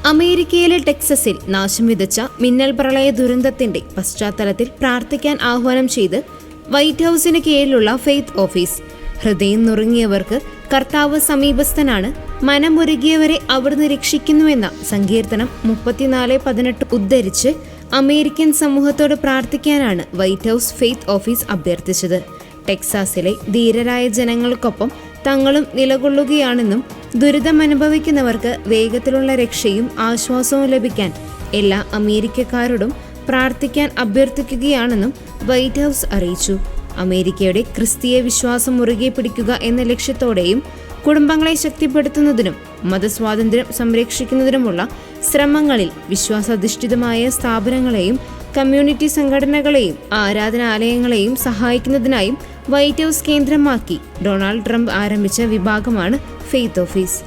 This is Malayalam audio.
അമേരിക്കയിലെ ടെക്സസിൽ നാശം വിതച്ച മിന്നൽ പ്രളയ ദുരന്തത്തിന്റെ പശ്ചാത്തലത്തിൽ പ്രാർത്ഥിക്കാൻ ആഹ്വാനം ചെയ്ത് വൈറ്റ് ഹൌസിന് കീഴിലുള്ള ഫെയ്ത്ത് ഓഫീസ്. ഹൃദയം നുറുങ്ങിയവർക്ക് കർത്താവ് സമീപസ്ഥനാണ്, മനമൊരുകിയവരെ അവിടുന്ന് രക്ഷിക്കുന്നുവെന്ന സങ്കീർത്തനം 34:18 ഉദ്ധരിച്ച് അമേരിക്കൻ സമൂഹത്തോട് പ്രാർത്ഥിക്കാനാണ് വൈറ്റ് ഹൌസ് ഫെയ്ത്ത് ഓഫീസ് അഭ്യർത്ഥിച്ചത്. ടെക്സാസിലെ ധീരരായ ജനങ്ങൾക്കൊപ്പം തങ്ങളും നിലകൊള്ളുകയാണെന്നും ദുരിതമനുഭവിക്കുന്നവർക്ക് വേഗത്തിലുള്ള രക്ഷയും ആശ്വാസവും ലഭിക്കാൻ എല്ലാ അമേരിക്കക്കാരോടും പ്രാർത്ഥിക്കാൻ അഭ്യർത്ഥിക്കുകയാണെന്നും വൈറ്റ് ഹൌസ് അറിയിച്ചു. അമേരിക്കയുടെ ക്രിസ്തീയ വിശ്വാസം മുറുകെ പിടിക്കുക എന്ന ലക്ഷ്യത്തോടെയും കുടുംബങ്ങളെ ശക്തിപ്പെടുത്തുന്നതിനും മതസ്വാതന്ത്ര്യം സംരക്ഷിക്കുന്നതിനുമുള്ള ശ്രമങ്ങളിൽ വിശ്വാസാധിഷ്ഠിതമായ സ്ഥാപനങ്ങളെയും കമ്മ്യൂണിറ്റി സംഘടനകളെയും ആരാധനാലയങ്ങളെയും സഹായിക്കുന്നതിനായും വൈറ്റ് ഹൌസ് കേന്ദ്രമാക്കി ഡൊണാൾഡ് ട്രംപ് ആരംഭിച്ച വിഭാഗമാണ് ഫെയ്ത്ത് ഓഫീസ്.